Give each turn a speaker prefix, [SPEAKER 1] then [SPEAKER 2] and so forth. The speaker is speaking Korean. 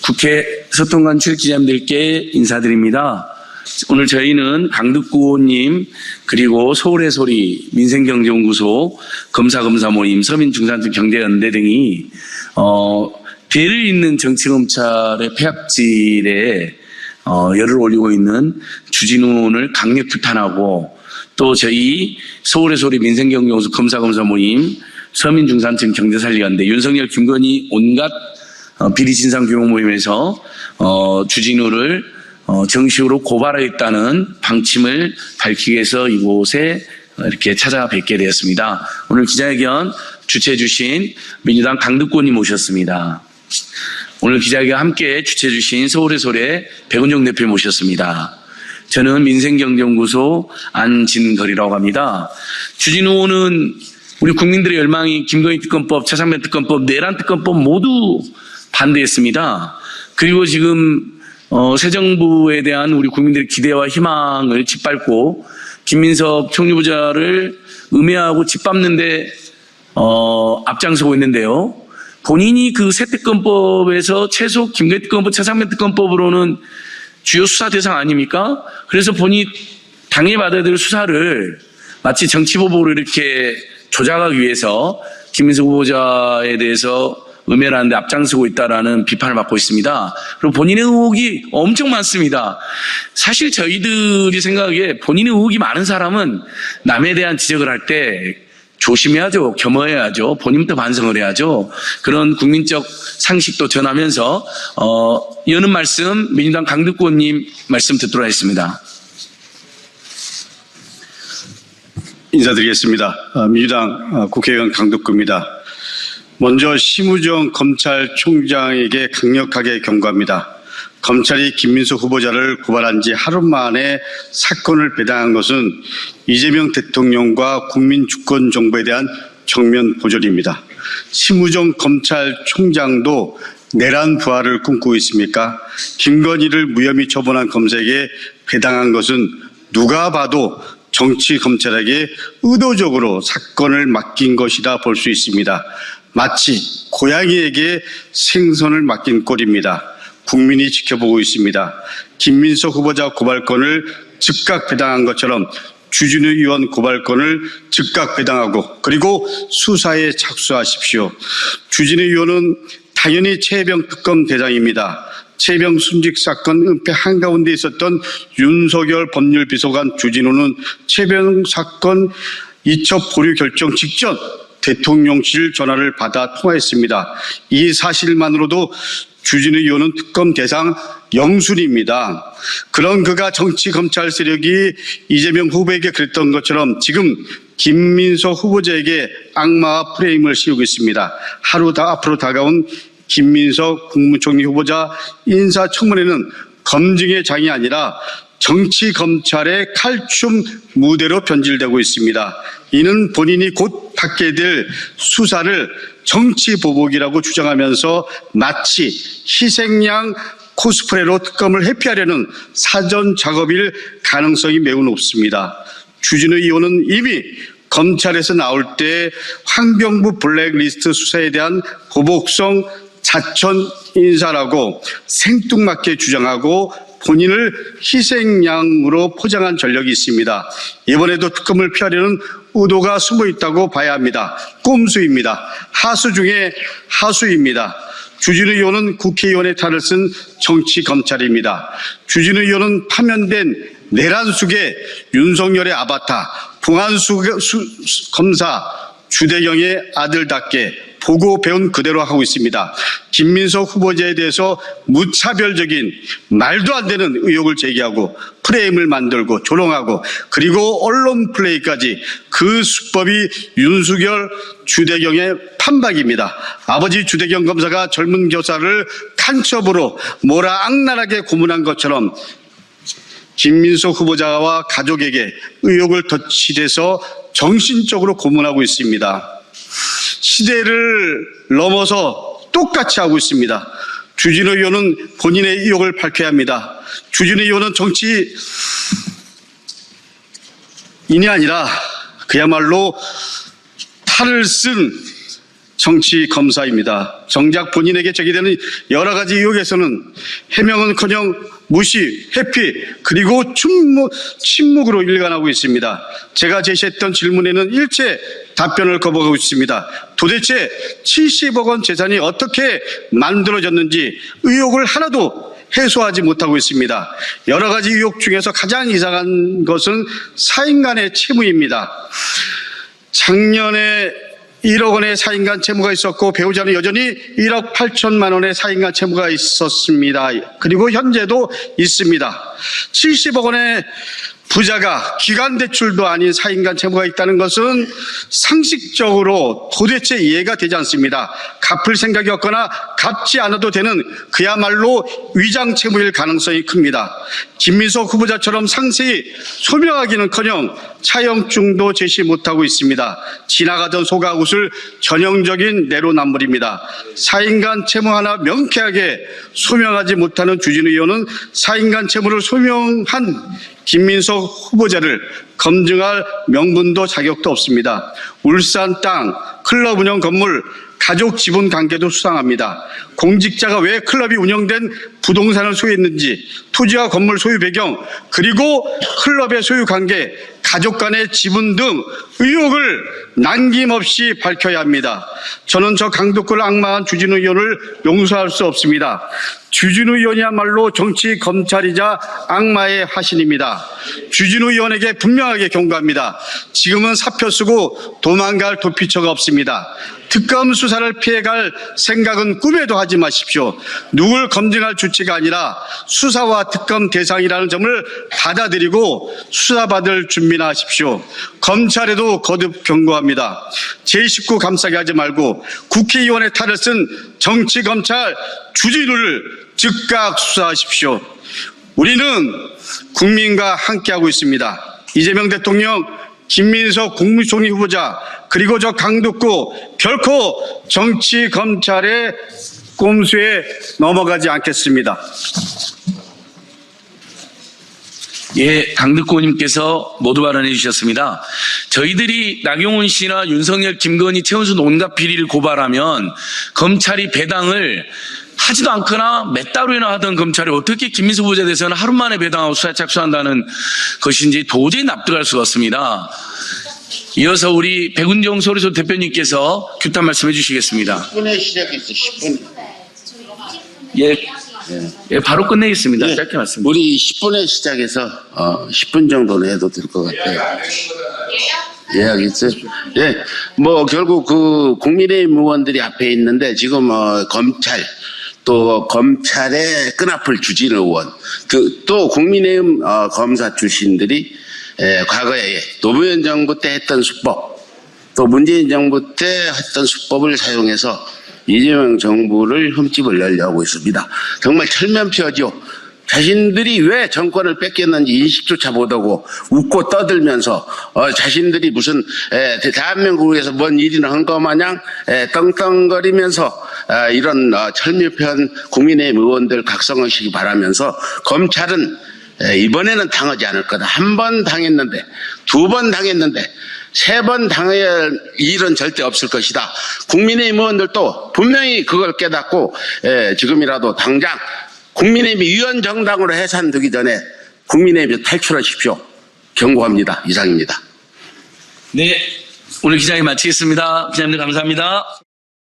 [SPEAKER 1] 국회 소통관 출입기자님들께 인사드립니다. 오늘 저희는 강덕구 의원님 그리고 서울의 소리 민생경제연구소 검사 모임 서민중산층경제연대 등이 죄를 잇는 정치검찰의 폐악질에 열을 올리고 있는 주진우를 강력 규탄하고 또 저희 서울의 소리 민생경제연구소 검사 모임 서민중산층경제살리연대 윤석열 김건희 온갖 비리 진상 규명 모임에서 주진우를 정식으로 고발하겠다는 방침을 밝히기 위해서 이곳에 이렇게 찾아뵙게 되었습니다. 오늘 기자회견 주최해 주신 민주당 강덕구 의원님 모셨습니다. 오늘 기자회견 함께 주최해 주신 서울의 소리 백은종 대표 모셨습니다. 저는 민생경제연구소 안진걸이라고 합니다. 주진우 의원은 우리 국민들의 열망이 김건희 특검법, 차상면 특검법, 내란 특검법 모두 반대했습니다. 그리고 지금 새 정부에 대한 우리 국민들의 기대와 희망을 짓밟고 김민석 총리부자를 음해하고 짓밟는데 앞장서고 있는데요. 본인이 그 새 특검법에서 최소 김건희 특검법, 차상면 특검법으로는 주요 수사 대상 아닙니까? 그래서 본인이 당연히 받아야 될 수사를 마치 정치보복으로 이렇게 조작하기 위해서 김민석 후보자에 대해서 음해를 하는데 앞장서고 있다라는 비판을 받고 있습니다. 그리고 본인의 의혹이 엄청 많습니다. 사실 저희들이 생각하기에 본인의 의혹이 많은 사람은 남에 대한 지적을 할 때 조심해야죠. 겸허해야죠. 본인부터 반성을 해야죠. 그런 국민적 상식도 전하면서 여는 말씀 민주당 강덕구 의원님 말씀 듣도록 하겠습니다.
[SPEAKER 2] 인사드리겠습니다. 민주당 국회의원 강덕구입니다. 먼저 심우정 검찰총장에게 강력하게 경고합니다. 검찰이 김민석 후보자를 고발한 지 하루 만에 사건을 배당한 것은 이재명 대통령과 국민 주권 정부에 대한 정면 보절입니다. 심우정 검찰총장도 내란 부활을 꿈꾸고 있습니까? 김건희를 무혐의 처분한 검사에게 배당한 것은 누가 봐도 정치 검찰에게 의도적으로 사건을 맡긴 것이라 볼 수 있습니다. 마치 고양이에게 생선을 맡긴 꼴입니다. 국민이 지켜보고 있습니다. 김민석 후보자 고발건을 즉각 배당한 것처럼 주진우 의원 고발건을 즉각 배당하고 그리고 수사에 착수하십시오. 주진우 의원은 당연히 최혜병 특검 대상입니다. 최혜병 순직 사건 은폐 한가운데 있었던 윤석열 법률비서관 주진우는 최혜병 사건 이첩 보류 결정 직전 대통령실 전화를 받아 통화했습니다. 이 사실만으로도 주진우 의원은 특검 대상 영순입니다. 그런 그가 정치 검찰 세력이 이재명 후보에게 그랬던 것처럼 지금 김민석 후보자에게 악마와 프레임을 씌우고 있습니다. 앞으로 다가온 김민석 국무총리 후보자 인사청문회는 검증의 장이 아니라 정치 검찰의 칼춤 무대로 변질되고 있습니다. 이는 본인이 곧 받게 될 수사를 정치 보복이라고 주장하면서 마치 희생양 코스프레로 특검을 회피하려는 사전 작업일 가능성이 매우 높습니다. 주진우 의원은 이미 검찰에서 나올 때 환경부 블랙리스트 수사에 대한 보복성 자천 인사라고 생뚱맞게 주장하고 본인을 희생양으로 포장한 전력이 있습니다. 이번에도 특검을 피하려는 의도가 숨어 있다고 봐야 합니다. 꼼수입니다. 하수 중에 하수입니다. 주진우 의원은 국회의원의 탈을 쓴 정치검찰입니다. 주진우 의원은 파면된 내란 속의 윤석열의 아바타, 봉한수 검사 주대경의 아들답게 보고 배운 그대로 하고 있습니다. 김민석 후보자에 대해서 무차별적인 말도 안 되는 의혹을 제기하고 프레임을 만들고 조롱하고 그리고 언론 플레이까지 그 수법이 윤석열 주대경의 판박입니다. 아버지 주대경 검사가 젊은 교사를 간첩으로 뭐라 악랄하게 고문한 것처럼 김민석 후보자와 가족에게 의혹을 덧칠해서 정신적으로 고문하고 있습니다. 시대를 넘어서 똑같이 하고 있습니다. 주진우 의원은 본인의 의혹을 밝혀야 합니다. 주진우 의원은 정치인이 아니라 그야말로 탈을 쓴 정치 검사입니다. 정작 본인에게 제기되는 여러 가지 의혹에서는 해명은커녕 무시, 회피, 그리고 침묵으로 일관하고 있습니다. 제가 제시했던 질문에는 일체 답변을 거부하고 있습니다. 도대체 70억 원 재산이 어떻게 만들어졌는지 의혹을 하나도 해소하지 못하고 있습니다. 여러 가지 의혹 중에서 가장 이상한 것은 사인 간의 채무입니다. 작년에 1억 원의 사인간 채무가 있었고 배우자는 여전히 1억 8천만 원의 사인간 채무가 있었습니다. 그리고 현재도 있습니다. 70억 원의 부자가 기간 대출도 아닌 사인간 채무가 있다는 것은 상식적으로 도대체 이해가 되지 않습니다. 갚을 생각이 없거나 갚지 않아도 되는 그야말로 위장 채무일 가능성이 큽니다. 김민석 후보자처럼 상세히 소명하기는커녕 차용증도 제시 못하고 있습니다. 지나가던 소가 웃을 전형적인 내로남불입니다. 사인간 채무 하나 명쾌하게 소명하지 못하는 주진우 의원은 사인간 채무를 소명한 김민석 후보자를 검증할 명분도 자격도 없습니다. 울산 땅, 클럽 운영 건물, 가족 지분 관계도 수상합니다. 공직자가 왜 클럽이 운영된 부동산을 소유했는지, 토지와 건물 소유 배경, 그리고 클럽의 소유 관계, 가족 간의 지분 등 의혹을 남김없이 밝혀야 합니다. 저는 저 강독구를 악마한 주진우 의원을 용서할 수 없습니다. 주진우 의원이야말로 정치 검찰이자 악마의 화신입니다. 주진우 의원에게 분명하게 경고합니다. 지금은 사표 쓰고 도망갈 도피처가 없습니다. 특검 수사를 피해갈 생각은 꿈에도 하지 마십시오. 누굴 검증할 주체가 아니라 수사와 특검 대상이라는 점을 받아들이고 수사받을 준비나 하십시오. 검찰에도 거듭 경고합니다. 제19 감싸게 하지 말고 국회의원의 탈을 쓴 정치검찰 주진우를 즉각 수사하십시오. 우리는 국민과 함께하고 있습니다. 이재명 대통령, 김민석 국무총리 후보자, 그리고 저 강독구 결코 정치 검찰의 꼼수에 넘어가지 않겠습니다.
[SPEAKER 1] 예, 강덕구 의원님께서 모두 발언해 주셨습니다. 저희들이 나경원 씨나 윤석열, 김건희, 최은수 온갖 비리를 고발하면 검찰이 배당을 하지도 않거나 몇 달후에나 하던 검찰이 어떻게 김민수 후보자에 대해서는 하루 만에 배당하고 수사에 착수한다는 것인지 도저히 납득할 수가 없습니다. 이어서 우리 백운종 소리소 대표님께서 규탄 말씀해 주시겠습니다.
[SPEAKER 3] 10분에 시작했어, 10분.
[SPEAKER 1] 예, 바로 끝내겠습니다.
[SPEAKER 3] 네.
[SPEAKER 1] 짧게 말씀.
[SPEAKER 3] 우리 10분에 시작해서 10분 정도는 해도 될 것 같아요. 예약 있어요? 예, 뭐 결국 그 국민의힘 의원들이 앞에 있는데 지금 검찰 또 검찰의 끈앞을 주진우 의원 또 국민의힘 검사 출신들이 과거에 노무현 정부 때 했던 수법 또 문재인 정부 때 했던 수법을 사용해서 이재명 정부를 흠집을 내려고 있습니다. 정말 철면피하죠. 자신들이 왜 정권을 뺏겼는지 인식조차 못하고 웃고 떠들면서 자신들이 무슨 대한민국에서 뭔 일이나 한 것 마냥 떵떵거리면서 이런 철면피한 국민의힘 의원들 각성하시기 바라면서 검찰은 이번에는 당하지 않을 거다. 한 번 당했는데, 두 번 당했는데, 세 번 당할 일은 절대 없을 것이다. 국민의힘 의원들도 분명히 그걸 깨닫고 지금이라도 당장 국민의힘이 위원정당으로 해산되기 전에 국민의힘에서 탈출하십시오. 경고합니다. 이상입니다.
[SPEAKER 1] 네, 오늘 기자회 마치겠습니다. 기자님들 감사합니다.